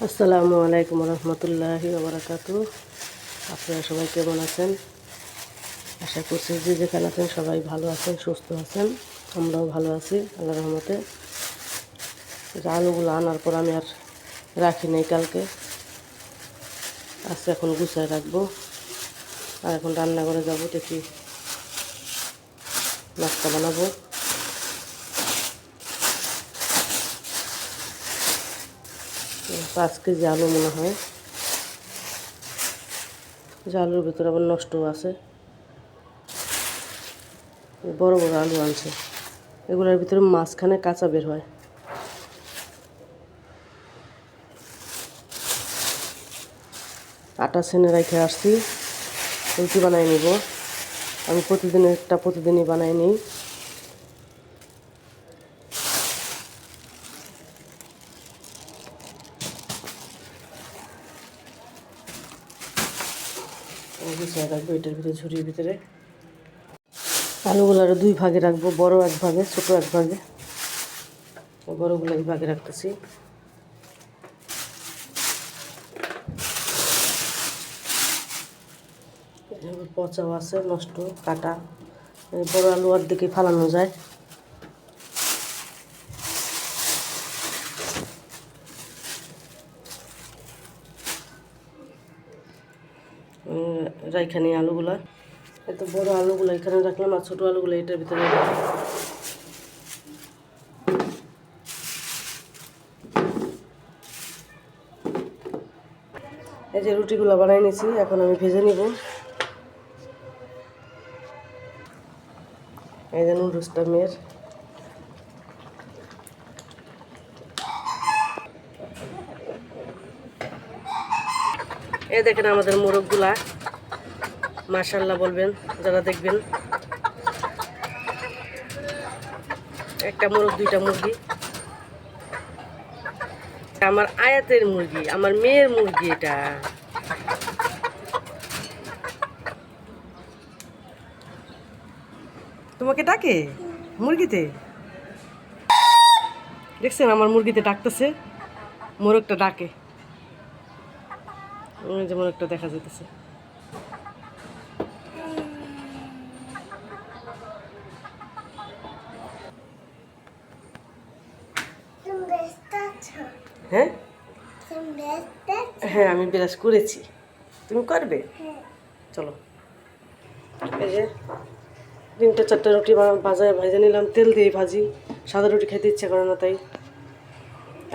আসসালামু আলাইকুম রহমতুল্লাহি ওবারাকাতু। আপনারা সবাই কেমন আছেন? আশা করছি যে যেখানে আছেন সবাই ভালো আছেন, সুস্থ আছেন। আমরাও ভালো আছি আল্লাহর রহমতে। আলুগুলো আনার পর আমি আর রাখি নাই, কালকে আজকে এখন গুছায় রাখবো। আর এখন রান্না করে যাবো, দেখি নাস্তা বানাবো। 5 কেজি আলু মনে হয়, যে আলুর ভিতরে আবার নষ্টও আছে। বড় বড় আলু আনছে, এগুলোর ভিতরে মাঝখানে কাঁচা বের হয়। আটা ছেনে রেখে আসছি, রুটি বানাই নিব। আমি প্রতিদিনই বানাই নিই। গুছিয়ে রাখবো এটার ভিতরে, ঝুড়ির ভিতরে। আলুগুলো আরও 2 ভাগে রাখবো, বড় এক ভাগে, ছোট এক ভাগে। বড়গুলো এই ভাগে রাখতেছি। পচাও আছে, নষ্ট কাটা। বড় আলু অর্ধেকে ফালানো যায়। রাইখানি আলুগুলা, এত বড় আলুগুলো এখানে রাখলাম, আর ছোটো আলুগুলো এটার ভিতরে। এই যে রুটিগুলো বানাই নিয়েছি, এখন আমি ভেজে নিব। এই যে নুডলসটা মেয়ের। এই দেখেন আমাদের মোরগগুলা, মাশাআল্লাহ বলবেন যারা দেখবেন। একটা মোরগ, 2টা মুরগি। আমার আয়াতের মুরগি, আমার মেয়ের মুরগি এটা। তোমাকে ডাকে মুরগিতে, দেখছেন আমার মুরগিতে ডাকতেছে, মোরগটা ডাকে। ওই যে মোরগটা দেখা যেতেছে। হ্যাঁ হ্যাঁ, আমি বিরাজ করেছি, তুমি করবে? চলো। এই যে 3-4টা রুটি ভেজে নিলাম, তেল দিয়ে ভাজি। সাদা রুটি খেতে ইচ্ছে করে না, তাই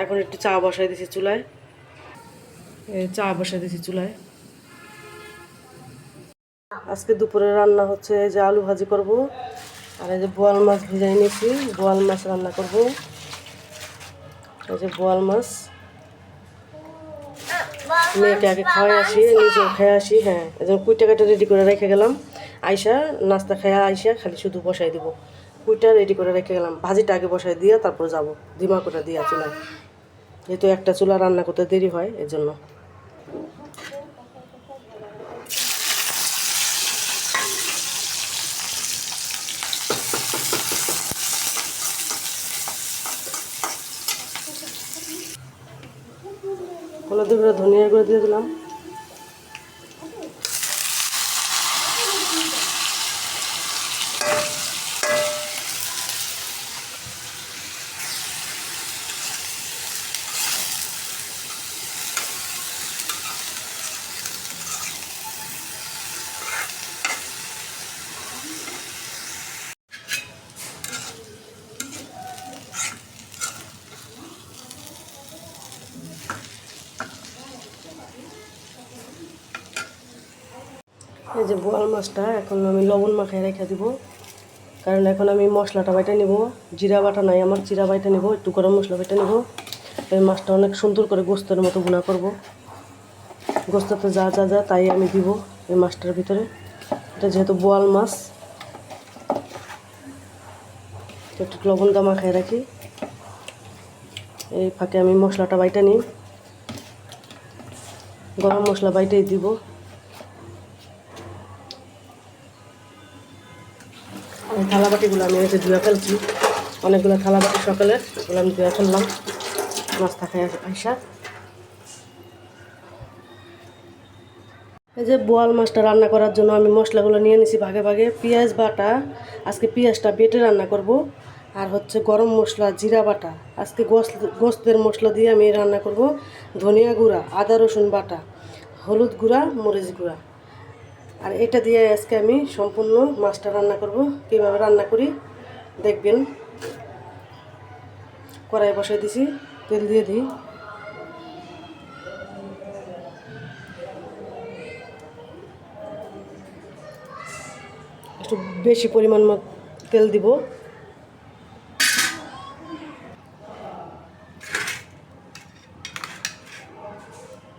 এখন একটু চা বসাই দিয়েছি চুলায়। আজকে দুপুরে রান্না হচ্ছে এই যে আলু ভাজি করব, আর এই যে বোয়াল মাছ ভেজাই নিয়েছি, বোয়াল মাছ রান্না করব। এই যে বোয়াল মাছ, মেয়েকে আগে খাওয়াই আসি, নিজেও খেয়ে আসি। হ্যাঁ, এই যে কুইটা কাটা রেডি করে রেখে গেলাম। আইসা নাস্তা খেয়ে আইসা খালি শুধু বসাই দিব। কুইটা রেডি করে রেখে গেলাম, ভাজিটা আগে বসাই দিয়ে তারপর যাব দিমা কোটা দিয়ে চুলায়, যেহেতু একটা চুলা রান্না করতে দেরি হয় এর জন্য। হলুদ গুঁড়ো, ধনিয়া গুঁড়ো দিয়ে দিলাম। এই যে বোয়াল মাছটা এখন আমি লবণ মাখায় রেখে দিব, কারণ এখন আমি মশলাটা বাইটা নেব। জিরা বাটা নাই আমার, জিরা বাইটা নেব, একটু গরম মশলা বাইটা নেব। এই মাছটা অনেক সুন্দর করে গোস্তের মতো ভুনা করব। গোস্ততে যা যা যা তাই আমি দিব এই মাছটার ভিতরে। এটা যেহেতু বোয়াল মাছ, একটু লবণটা মাখায় রাখি। এই ফাঁকে আমি মশলাটা বাইটা নিই, গরম মশলা বাইটাই দিব। থালাবাটিগুলো আমি এসে ধুয়ে ফেলছি, অনেকগুলো থালাবাটি সকালে, ওগুলো আমি ধুয়ে ফেললাম নাস্তা খাই আইসা। এই যে বোয়াল মাছটা রান্না করার জন্য আমি মশলাগুলো নিয়ে নিছি ভাগে ভাগে। পেঁয়াজ বাটা, আজকে পেঁয়াজটা বেটে রান্না করব। আর হচ্ছে গরম মশলা, জিরা বাটা, আজকে গোস্তের মশলা দিয়ে আমি রান্না করব। ধনিয়া গুঁড়া, আদা রসুন বাটা, হলুদ গুঁড়া, মরিচ গুঁড়া। আর এটা দিয়ে আজকে আমি সম্পূর্ণ মাছটা রান্না করব। কীভাবে রান্না করি দেখবেন। কড়াই বসাই দিছি, তেল দিয়ে দিই। একটু বেশি পরিমাণ তেল দিব।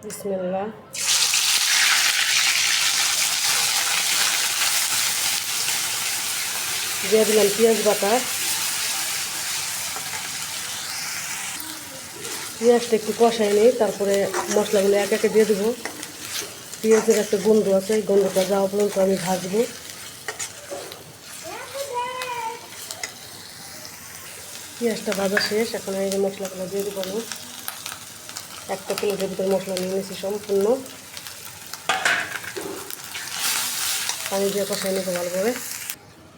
বিসমিল্লাহ। দিয়ে দিলাম পেঁয়াজ বাটা। পেঁয়াজটা একটু কষাই নিই, তারপরে মশলাগুলো এক একে দিয়ে দেবো। পেঁয়াজের একটা গন্ধ আছে, এই গন্ধটা যাওয়া পর্যন্ত আমি ভাজবো। পেঁয়াজটা ভাজা শেষ, এখন এই যে মশলাগুলো দিয়ে দেবো আমি। একটা প্লেটের ভিতরে মশলা নিয়ে নিয়েছি সম্পূর্ণ। পানি দিয়ে কষাই নেবো ভালোভাবে।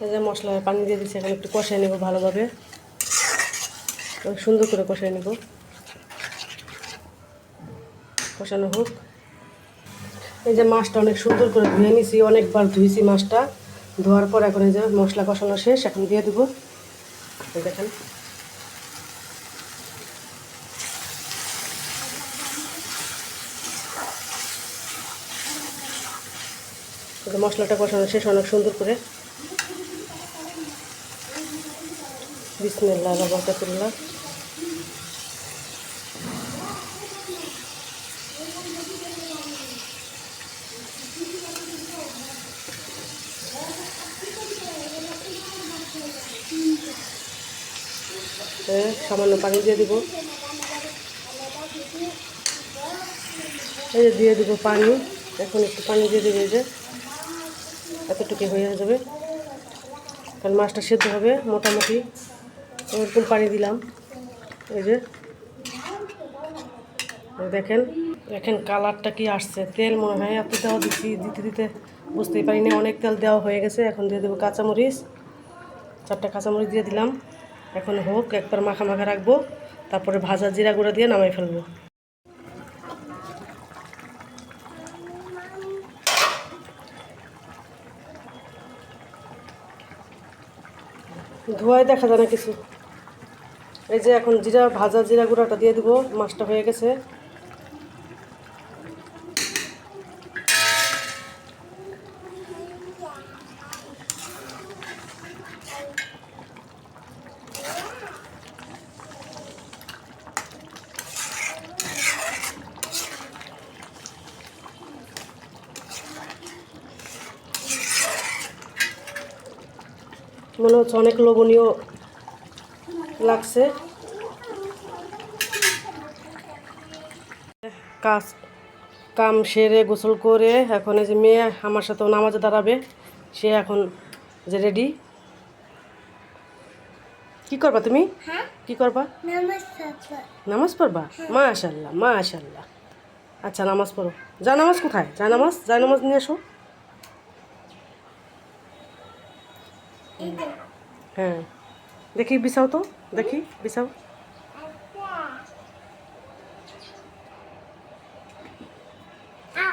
এই যে মশলায় পানি দিয়ে দিচ্ছি, এখন একটু কষাই নেবো ভালোভাবে, সুন্দর করে কষাই নেব। কষানো হোক। এই যে মাছটা অনেক সুন্দর করে ধুয়ে নিছি, অনেকবার ধুয়েছি মাছটা। ধোয়ার পর এখন এই যে মশলা কষানো শেষ, এখন দিয়ে দেবো। দেখেন মশলাটা কষানো শেষ অনেক সুন্দর করে। বিসমিল্লাহ বারাকাতুল্লাহ। সামান্য পানি দিয়ে দিব। এই যে দিয়ে দিব পানি। এখন একটু পানি দিয়ে দেবে, এই যে এতটুকু হয়ে যাবে, কারণ মাছটা সেদ্ধ হবে মোটামুটি। এরকম পানি দিলাম। এই যে দেখেন দেখেন কালারটা কি আসছে। তেল মনে হয় এত দেওয়া দিতে দিতে বুঝতেই পারিনি, অনেক তেল দেওয়া হয়ে গেছে। এখন দিয়ে দেবো কাঁচামরিচ, 4টা কাঁচামরিচ দিয়ে দিলাম। এখন হোক, একবার মাখা মাখা রাখবো, তারপরে ভাজা জিরা গুঁড়া দিয়ে নামাই ফেলবো। ধোয়ায় দেখা যায় না কিছু। এই যে এখন ভাজা জিরা গুঁড়াটা দিয়ে দিব। মাছটা হয়ে গেছে। মনে হচ্ছে অনেক লোভনীয় লাগছে। কাম সেরে গোসল করে এখন এই যে মেয়ে আমার সাথে নামাজে দাঁড়াবে। সে এখন যে রেডি। কি করবা তুমি? কি করবা? নামাজ পড়বা? মাশাআল্লাহ মাশাআল্লাহ। আচ্ছা নামাজ পড়ো। যা নামাজ কোথায়? যা নামাজ নিয়ে এসো। হ্যাঁ দেখি বিছাও তো, দেখি বিছাও।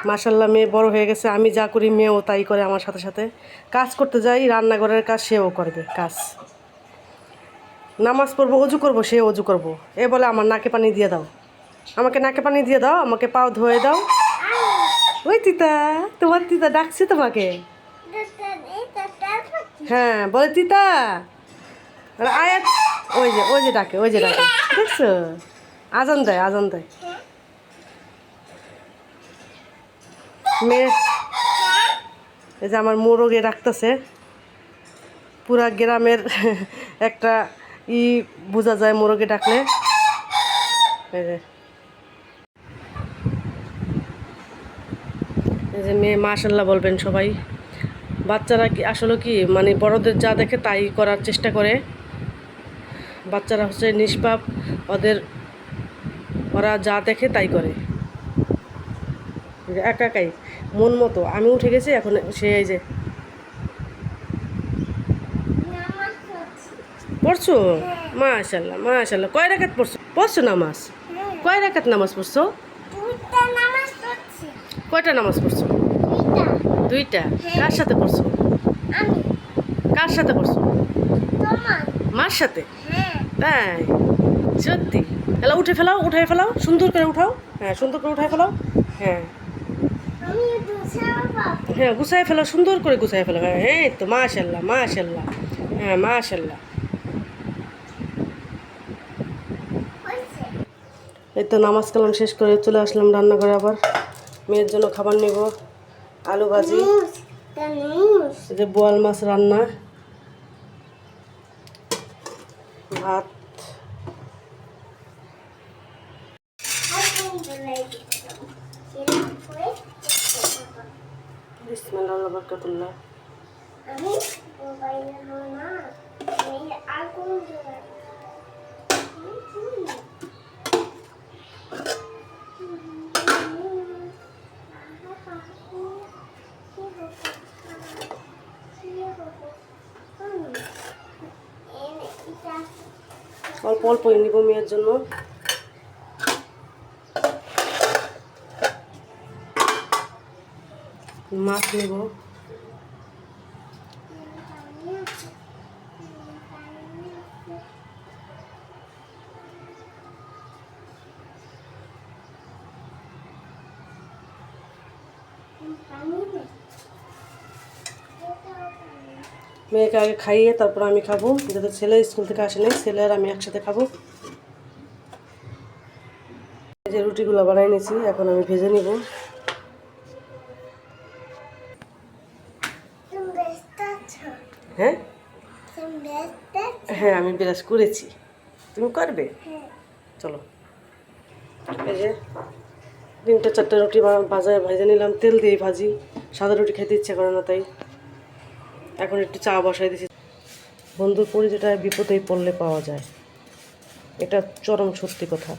মাশাআল্লাহ মেয়ে বড় হয়ে গেছে। আমি যা করি মেয়েও তাই করে আমার সাথে সাথে। কাজ করতে যাই, রান্নাঘরের কাজ সেও করবে কাজ। নামাজ পড়বো, অজু করবো, সে অজু করবো। এ বলে আমার নাকে পানি দিয়ে দাও, আমাকে নাকে পানি দিয়ে দাও, আমাকে পাও ধুয়ে দাও। ওই তিতা, তোমার তিতা ডাকছে তোমাকে। হ্যাঁ বলে তিতা। আয়াত ওই যে ডাকে দেখছো? আজান দেয়। মেয়ে এই যে আমার মোরগে ডাকতেছে। পুরা গ্রামের একটা বোঝা যায় মোরগে ডাকলে। এই যে মেয়ে মাশাআল্লাহ বলবেন সবাই। বাচ্চারা কি আসলে কি মানে বড়দের যা দেখে তাই করার চেষ্টা করে। বাচ্চারা হচ্ছে নিষ্পাপ, ওরা যা দেখে তাই করে। যে একা একাই মন মতো আমি উঠে গেছি এখন সে এই যে পড়ছো। মাশাল্লাহ মাশাল্লাহ, কয় রাকাত পড়ছো নামাজ? কয় রাকাত নামাজ পড়ছো? কয়টা নামাজ পড়ছো? দুইটা। কার সাথে পড়ছো? কার সাথে পড়ছো? মার সাথে? তাই? সত্যি? তাহলে উঠাই ফেলাও, সুন্দর করে উঠাও। হ্যাঁ, সুন্দর করে উঠাই ফেলাও। হ্যাঁ হ্যাঁ, গুছাই ফেলাও, সুন্দর করে গুছাই ফেলাও। হ্যাঁ, এই তো মাশাল্লাহ মাশাল্লাহ। হ্যাঁ মাশাল্লাহ। এই তো নামাজ কালাম শেষ করে চলে আসলাম রান্নাঘরে, আবার মেয়ের জন্য খাবার নিব। আলু ভাজি, এই যে বোয়াল মাছ রান্না, ভাত। বিসমিল্লাহ বারাকাতুল্লাহ। অল্প অল্প নিব মেয়ের জন্য। মাছ নেব। মেয়েকে আগে খাইয়ে তারপর আমি খাবো, যাতে ছেলে স্কুল থেকে আসে নাই, ছেলে আর আমি একসাথে খাবো। এই যে রুটিগুলো বানাই নিয়েছি, এখন আমি ভেজে নিব। হ্যাঁ হ্যাঁ, আমি বিরাজ করেছি, তুমি করবে? চলো। এই যে 3-4টা রুটি ভেজে নিলাম, তেল দিয়ে ভাজি, সাদা রুটি খেতে ইচ্ছে করে না, তাই এখন একটু চা বসাই দিয়েছি। বন্ধুর পরিচয়টা বিপদেই পড়লে পাওয়া যায়, এটা চরম সত্যি কথা।